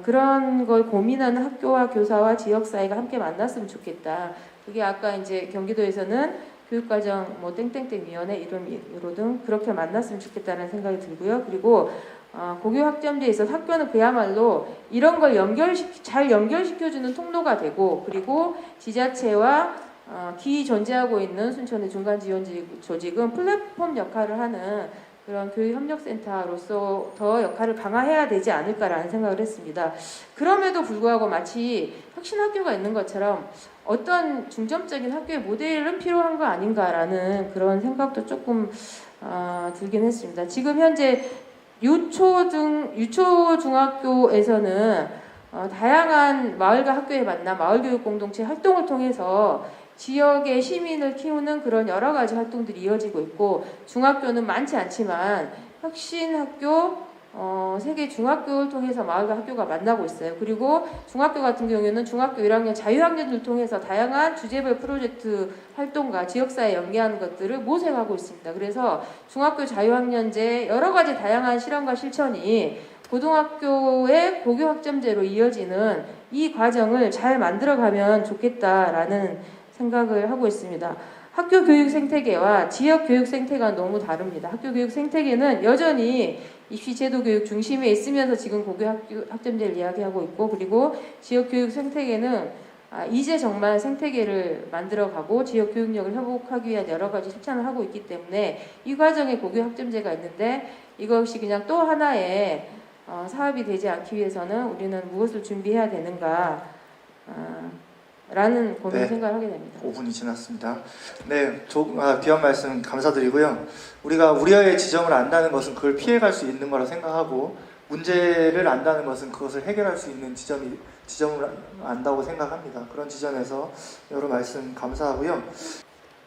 그런 걸 고민하는 학교와 교사와 지역사회가 함께 만났으면 좋겠다. 그게 아까 이제 경기도에서는 교육과정 뭐 땡땡땡 위원회 이름으로든 그렇게 만났으면 좋겠다는 생각이 들고요. 그리고 고교 학점제에 있어서 학교는 그야말로 이런 걸 잘 연결시켜주는 통로가 되고, 그리고 지자체와 기존재하고 있는 순천의 중간 지원 조직은 플랫폼 역할을 하는 그런 교육협력센터로서 더 역할을 강화해야 되지 않을까라는 생각을 했습니다. 그럼에도 불구하고 마치 혁신학교가 있는 것처럼 어떤 중점적인 학교의 모델은 필요한 거 아닌가라는 그런 생각도 조금 들긴 했습니다. 지금 현재 유초중학교에서는 다양한 마을과 학교의 만남, 마을교육 공동체 활동을 통해서 지역의 시민을 키우는 그런 여러 가지 활동들이 이어지고 있고, 중학교는 많지 않지만 혁신학교, 세계 중학교를 통해서 마을과 학교가 만나고 있어요. 그리고 중학교 같은 경우에는 중학교 1학년 자유학년을 통해서 다양한 주제별 프로젝트 활동과 지역사회 연계하는 것들을 모색하고 있습니다. 그래서 중학교 자유학년제 여러 가지 다양한 실험과 실천이 고등학교의 고교 학점제로 이어지는 이 과정을 잘 만들어가면 좋겠다라는 생각을 하고 있습니다. 학교 교육 생태계와 지역 교육 생태계가 너무 다릅니다. 학교 교육 생태계는 여전히 입시 제도 교육 중심에 있으면서 지금 고교 학점제를 이야기하고 있고, 그리고 지역 교육 생태계는 이제 정말 생태계를 만들어가고 지역 교육력을 회복하기 위한 여러 가지 실천을 하고 있기 때문에 이 과정에 고교 학점제가 있는데 이것이 그냥 또 하나의 사업이 되지 않기 위해서는 우리는 무엇을 준비해야 되는가 라는 고민 네. 생각을 하게 됩니다. 5분이 지났습니다. 네, 귀한 말씀 감사드리고요. 우리가 우려의 지점을 안다는 것은 그걸 피해갈 수 있는 거라 생각하고, 문제를 안다는 것은 그것을 해결할 수 있는 지점을 안다고 생각합니다. 그런 지점에서 여러 말씀 감사하고요.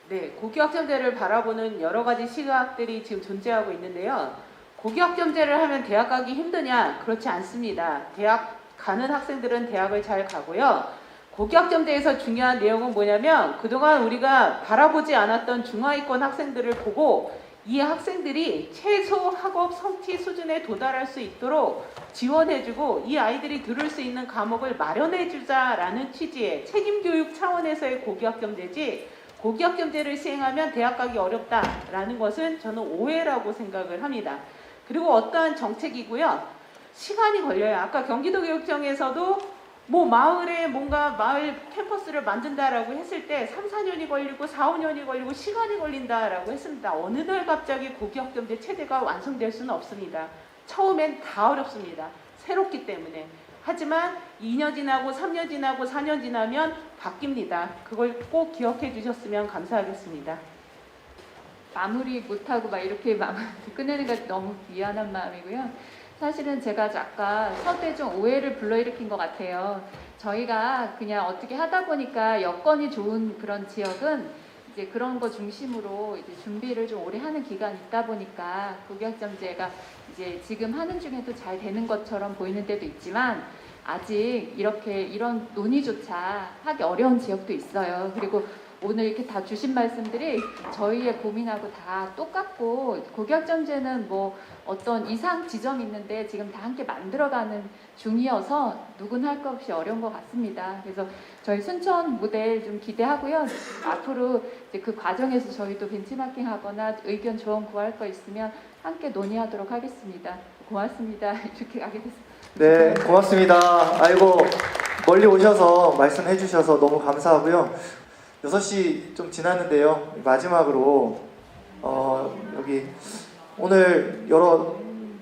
네, 고교 학점제를 바라보는 여러 가지 시각들이 지금 존재하고 있는데요. 고교 학점제를 하면 대학 가기 힘드냐? 그렇지 않습니다. 대학 가는 학생들은 대학을 잘 가고요. 고교 학점제에서 중요한 내용은 뭐냐면, 그동안 우리가 바라보지 않았던 중하위권 학생들을 보고 이 학생들이 최소 학업 성취 수준에 도달할 수 있도록 지원해주고 이 아이들이 들을 수 있는 과목을 마련해주자라는 취지의 책임교육 차원에서의 고교 학점제지, 고교 학점제를 시행하면 대학 가기 어렵다라는 것은 저는 오해라고 생각을 합니다. 그리고 어떠한 정책이고요. 시간이 걸려요. 아까 경기도교육청에서도 뭐 마을에 뭔가 마을 캠퍼스를 만든다라고 했을 때 3, 4년이 걸리고 4, 5년이 걸리고 시간이 걸린다라고 했습니다. 어느 날 갑자기 고교 학점제 체제가 완성될 수는 없습니다. 처음엔 다 어렵습니다. 새롭기 때문에. 하지만 2년 지나고 3년 지나고 4년 지나면 바뀝니다. 그걸 꼭 기억해 주셨으면 감사하겠습니다. 마무리 못하고 막 이렇게 끝내는 게 너무 미안한 마음이고요. 사실은 제가 아까 서두에 좀 오해를 불러일으킨 것 같아요. 저희가 그냥 어떻게 하다 보니까 여건이 좋은 그런 지역은 이제 그런 거 중심으로 이제 준비를 좀 오래 하는 기간이 있다 보니까 고교 학점제가 이제 지금 하는 중에도 잘 되는 것처럼 보이는 데도 있지만, 아직 이런 논의조차 하기 어려운 지역도 있어요. 그리고 오늘 이렇게 다 주신 말씀들이 저희의 고민하고 다 똑같고, 고교 학점제는 뭐 어떤 이상 지점이 있는데 지금 다 함께 만들어가는 중이어서 누구나 할 것 없이 어려운 것 같습니다. 그래서 저희 순천 모델 좀 기대하고요. 앞으로 이제 그 과정에서 저희도 벤치마킹하거나 의견 조언 구할 거 있으면 함께 논의하도록 하겠습니다. 고맙습니다. 이렇게 가겠습니다. 네, 고맙습니다. 아이고, 멀리 오셔서 말씀해 주셔서 너무 감사하고요. 6시 좀 지났는데요. 마지막으로 여기 오늘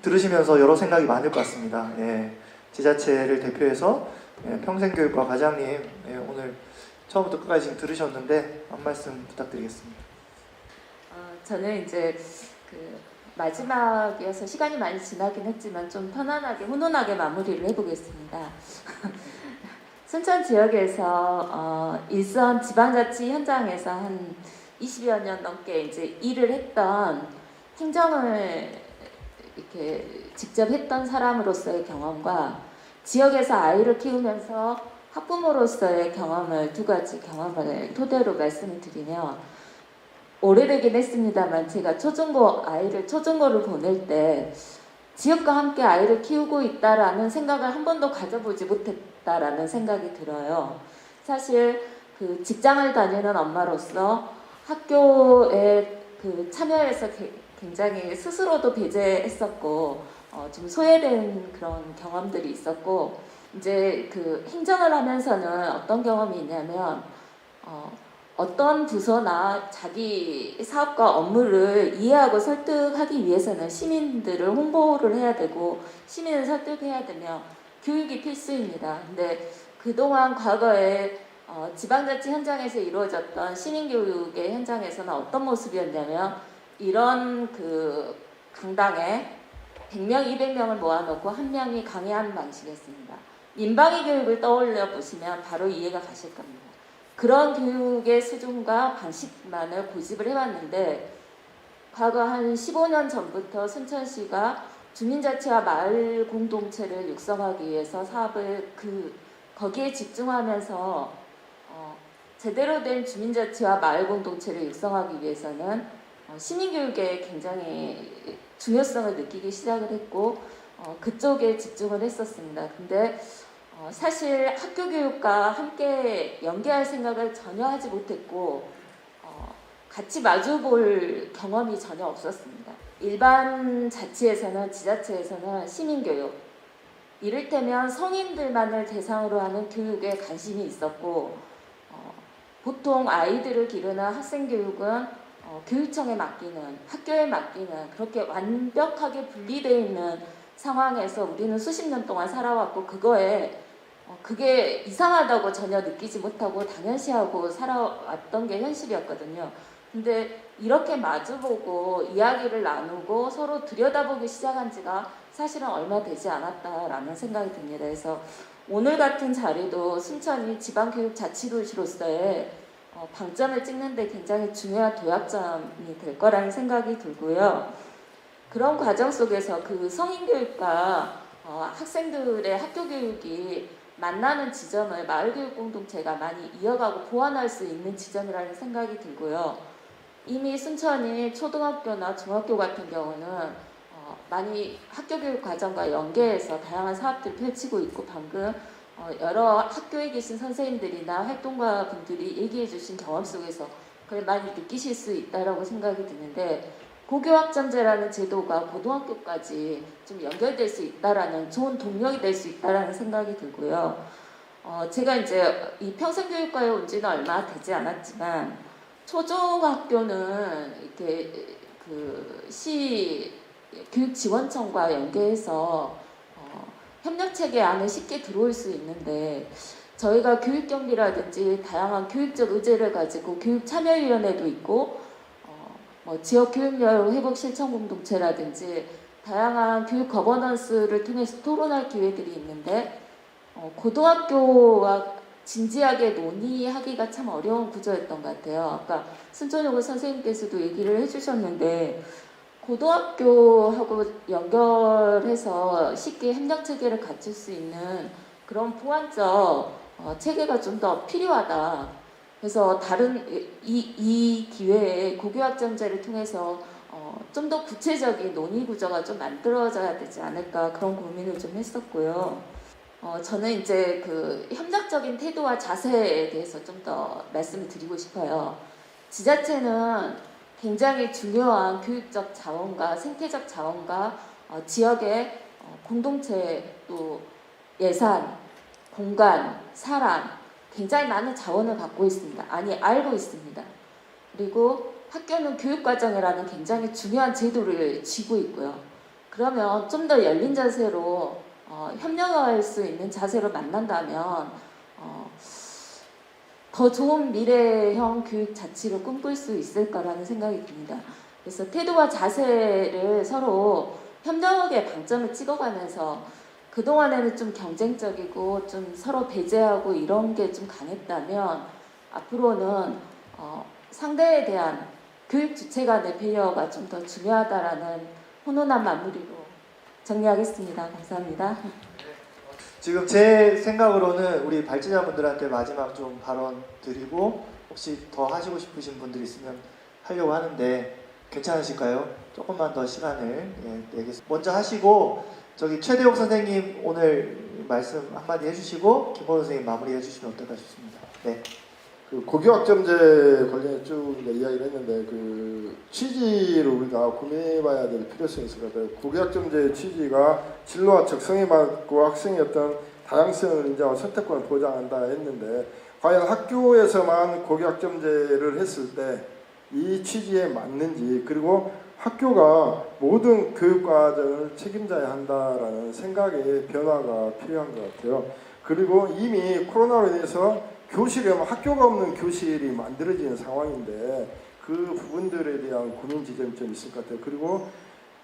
들으시면서 여러 생각이 많을 것 같습니다. 예, 지자체를 대표해서 평생교육과 과장님, 오늘 처음부터 끝까지 지금 들으셨는데 한 말씀 부탁드리겠습니다. 저는 이제 그 마지막이어서 시간이 많이 지나긴 했지만 좀 편안하게 훈훈하게 마무리를 해보겠습니다. 순천 지역에서 일선 지방자치 현장에서 한 20여 년 넘게 이제 일을 했던 행정을 이렇게 직접 했던 사람으로서의 경험과 지역에서 아이를 키우면서 학부모로서의 경험을 두 가지 경험을 토대로 말씀을 드리면 오래되긴 했습니다만 제가 초중고를 보낼 때 지역과 함께 아이를 키우고 있다라는 생각을 한 번도 가져보지 못했다라는 생각이 들어요. 사실 그 직장을 다니는 엄마로서 학교에 그 참여해서 굉장히 스스로도 배제했었고 좀 소외된 그런 경험들이 있었고 이제 그 행정을 하면서는 어떤 경험이 있냐면 어떤 부서나 자기 사업과 업무를 이해하고 설득하기 위해서는 시민들을 홍보를 해야 되고 시민을 설득해야 되며 교육이 필수입니다. 근데 그동안 과거에 지방자치 현장에서 이루어졌던 시민교육의 현장에서는 어떤 모습이었냐면 이런 그 강당에 100명, 200명을 모아놓고 한 명이 강의하는 방식이었습니다. 민방위 교육을 떠올려 보시면 바로 이해가 가실 겁니다. 그런 교육의 수준과 방식만을 고집을 해왔는데 과거 한 15년 전부터 순천시가 주민자치와 마을 공동체를 육성하기 위해서 사업을 거기에 집중하면서 제대로 된 주민자치와 마을 공동체를 육성하기 위해서는 시민교육에 굉장히 중요성을 느끼기 시작을 했고 그쪽에 집중을 했었습니다. 근데 사실 학교 교육과 함께 연계할 생각을 전혀 하지 못했고 같이 마주볼 경험이 전혀 없었습니다. 일반 자치에서는 지자체에서는 시민교육 이를테면 성인들만을 대상으로 하는 교육에 관심이 있었고 보통 아이들을 기르는 학생교육은 교육청에 맡기는 학교에 맡기는 그렇게 완벽하게 분리되어 있는 상황에서 우리는 수십 년 동안 살아왔고 그게 이상하다고 전혀 느끼지 못하고 당연시하고 살아왔던 게 현실이었거든요. 근데 이렇게 마주보고 이야기를 나누고 서로 들여다보기 시작한 지가 사실은 얼마 되지 않았다라는 생각이 듭니다. 그래서 오늘 같은 자리도 순천이 지방교육자치도시로서의 방점을 찍는 데 굉장히 중요한 도약점이 될 거라는 생각이 들고요. 그런 과정 속에서 그 성인교육과 학생들의 학교교육이 만나는 지점을 마을교육공동체가 많이 이어가고 보완할 수 있는 지점이라는 생각이 들고요. 이미 순천이 초등학교나 중학교 같은 경우는 많이 학교교육 과정과 연계해서 다양한 사업들을 펼치고 있고 방금 여러 학교에 계신 선생님들이나 활동가 분들이 얘기해 주신 경험 속에서 그걸 많이 느끼실 수 있다고 생각이 드는데 고교학점제라는 제도가 고등학교까지 좀 연결될 수 있다라는 좋은 동력이 될 수 있다라는 생각이 들고요. 제가 이제 이 평생교육과에 온 지는 얼마 되지 않았지만 초중학교는 이렇게 그 시 교육지원청과 연계해서 협력체계 안에 쉽게 들어올 수 있는데 저희가 교육경비라든지 다양한 교육적 의제를 가지고 교육참여위원회도 있고 지역 교육열 회복 실천 공동체라든지 다양한 교육 거버넌스를 통해서 토론할 기회들이 있는데 고등학교와 진지하게 논의하기가 참 어려운 구조였던 것 같아요. 아까 순천여고 선생님께서도 얘기를 해주셨는데 고등학교하고 연결해서 쉽게 협력체계를 갖출 수 있는 그런 보완적 체계가 좀 더 필요하다. 그래서 이 기회에 고교학점제를 통해서 좀 더 구체적인 논의 구조가 좀 만들어져야 되지 않을까 그런 고민을 좀 했었고요. 저는 이제 그 협력적인 태도와 자세에 대해서 좀 더 말씀을 드리고 싶어요. 지자체는 굉장히 중요한 교육적 자원과 생태적 자원과 지역의 공동체 또 예산, 공간, 사람 굉장히 많은 자원을 갖고 있습니다. 알고 있습니다. 그리고 학교는 교육과정이라는 굉장히 중요한 제도를 쥐고 있고요. 그러면 좀 더 열린 자세로 협력할 수 있는 자세로 만난다면 더 좋은 미래형 교육 자치를 꿈꿀 수 있을 거라는 생각이 듭니다. 그래서 태도와 자세를 서로 협력의 방점을 찍어가면서 그동안에는 좀 경쟁적이고 좀 서로 배제하고 이런 게 좀 강했다면 앞으로는 상대에 대한 교육 주체 간의 배려가 좀 더 중요하다라는 훈훈한 마무리로 정리하겠습니다. 감사합니다. 지금 제 생각으로는 우리 발제자분들한테 마지막 좀 발언 드리고 혹시 더 하시고 싶으신 분들 있으면 하려고 하는데 괜찮으실까요? 조금만 더 시간을 내겠습니다. 먼저 하시고 저기 최대욱 선생님 오늘 말씀 한마디 해주시고 김건우 선생님 마무리해 주시면 어떨까 싶습니다. 네. 그 고교학점제 관련해 쭉 이야기를 했는데 그 취지를 우리가 고민해봐야 될 필요성이 있을 것 같아요. 고교학점제의 취지가 진로와 적성에 맞고 학생의 어떤 다양성을 인정하고 선택권을 보장한다 했는데 과연 학교에서만 고교학점제를 했을 때 이 취지에 맞는지 그리고 학교가 모든 교육과정을 책임져야 한다라는 생각의 변화가 필요한 것 같아요. 그리고 이미 코로나로 인해서 교실에 학교가 없는 교실이 만들어지는 상황인데 그 부분들에 대한 고민 지점이 좀 있을 것 같아요. 그리고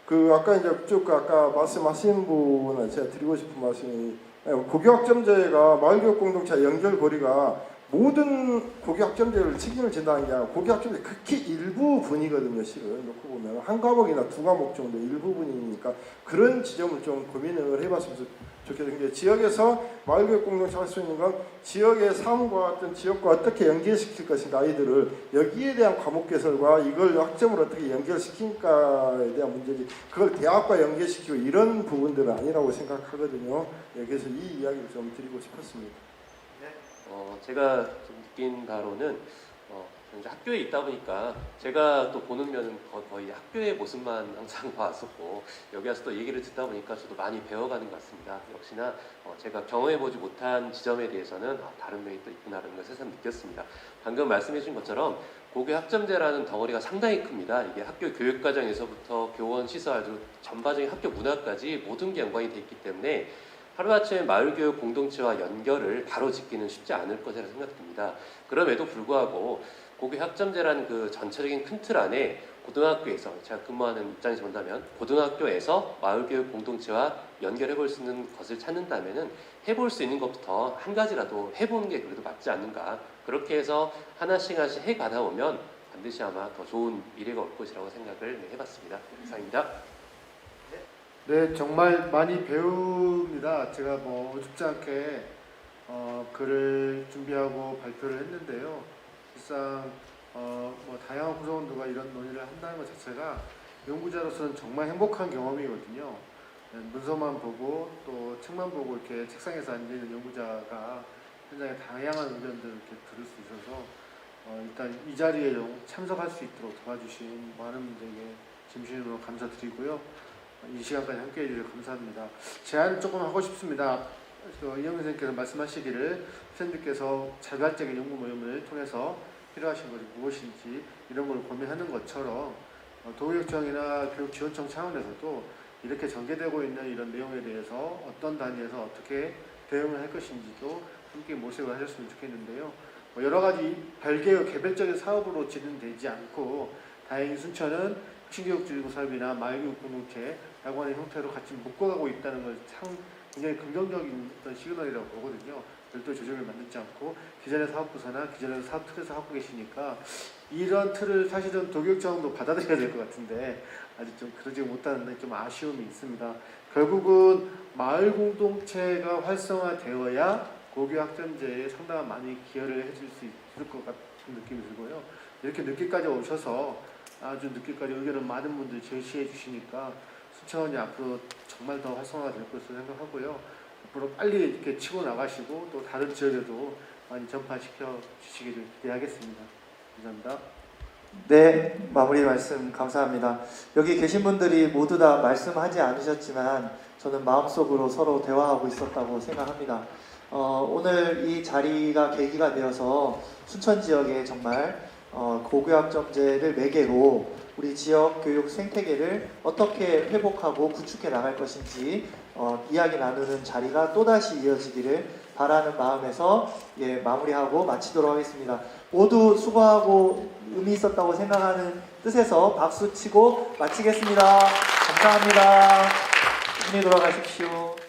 그 아까 이제 쭉 아까 말씀하신 분은 제가 드리고 싶은 말씀이 고교학점제가 마을교육 공동체 연결고리가 모든 고교학점제를 책임을 진다는 게 아니라 고교학점제 극히 일부분이거든요. 실은 놓고 보면 한 과목이나 두 과목 정도 일부분이니까 그런 지점을 좀 고민을 해봤으면 좋겠는데 지역에서 마을교육 공동체 할 수 있는 건 지역의 삶과 어떤 지역과 어떻게 연계시킬 것인가 아이들을 여기에 대한 과목 개설과 이걸 학점을 어떻게 연결시킬까에 대한 문제지 그걸 대학과 연계시키고 이런 부분들은 아니라고 생각하거든요. 그래서 이 이야기를 좀 드리고 싶었습니다. 제가 좀 느낀 바로는 이제 학교에 있다 보니까 제가 또 보는 면은 거의 학교의 모습만 항상 봤었고 여기 와서 또 얘기를 듣다 보니까 저도 많이 배워가는 것 같습니다. 역시나 제가 경험해보지 못한 지점에 대해서는 다른 면이 또 있구나라는 걸 새삼 느꼈습니다. 방금 말씀해 주신 것처럼 고교학점제라는 덩어리가 상당히 큽니다. 이게 학교 교육과정에서부터 교원 시설, 전반적인 학교 문화까지 모든 게 연관이 돼 있기 때문에 하루아침에 마을교육 공동체와 연결을 바로 짓기는 쉽지 않을 것이라 생각됩니다. 그럼에도 불구하고 고교학점제라는 그 전체적인 큰 틀 안에 고등학교에서 제가 근무하는 입장에서 본다면 고등학교에서 마을교육 공동체와 연결해 볼 수 있는 것을 찾는다면은 해볼 수 있는 것부터 한 가지라도 해보는 게 그래도 맞지 않는가. 그렇게 해서 하나씩 해가다 보면 반드시 아마 더 좋은 미래가 올 것이라고 생각을 해봤습니다. 이상입니다. 네, 정말 많이 배웁니다. 제가 어줍지 않게 글을 준비하고 발표를 했는데요. 실상 다양한 구성원들과 이런 논의를 한다는 것 자체가 연구자로서는 정말 행복한 경험이거든요. 문서만 보고 또 책만 보고 이렇게 책상에서 앉아있는 연구자가 현장에 다양한 의견들을 이렇게 들을 수 있어서 일단 이 자리에 좀 참석할 수 있도록 도와주신 많은 분들에게 진심으로 감사드리고요. 이 시간까지 함께해 주셔서 감사합니다. 제안을 조금 하고 싶습니다. 이영민 선생님께서 말씀하시기를 선생님께서 자발적인 연구 모임을 통해서 필요하신 것이 무엇인지 이런 걸 고민하는 것처럼 도교육청이나 교육지원청 차원에서도 이렇게 전개되고 있는 이런 내용에 대해서 어떤 단위에서 어떻게 대응을 할 것인지도 함께 모색을 하셨으면 좋겠는데요. 여러 가지 별개의 개별적인 사업으로 진행되지 않고 다행히 순천은 혁신교육주의고 사업이나 마을교육 공동체라고 하는 형태로 같이 묶어가고 있다는 걸 굉장히 긍정적인 어떤 시그널이라고 보거든요. 별도 조정을 만들지 않고 기존의 사업부서나 기존의 사업 틀에서 하고 계시니까 이런 틀을 사실은 도교육청도 받아들여야 될 것 같은데 아직 좀 그러지 못하는 좀 아쉬움이 있습니다. 결국은 마을 공동체가 활성화되어야 고교학점제에 상당한 많이 기여를 해줄 수 있을 것 같은 느낌이 들고요. 이렇게 늦게까지 오셔서 아주 늦게까지 의견을 많은 분들이 제시해 주시니까 순천이 앞으로 정말 더 활성화가 될 것으로 생각하고요. 앞으로 빨리 이렇게 치고 나가시고 또 다른 지역에도 많이 전파시켜 주시기를 기대하겠습니다. 감사합니다. 네, 마무리 말씀 감사합니다. 여기 계신 분들이 모두 다 말씀하지 않으셨지만 저는 마음속으로 서로 대화하고 있었다고 생각합니다. 오늘 이 자리가 계기가 되어서 순천 지역에 정말 고교학점제를 매개로 우리 지역 교육 생태계를 어떻게 회복하고 구축해 나갈 것인지 이야기 나누는 자리가 또다시 이어지기를 바라는 마음에서 마무리하고 마치도록 하겠습니다. 모두 수고하고 의미 있었다고 생각하는 뜻에서 박수 치고 마치겠습니다. 감사합니다. 조심히 돌아가십시오.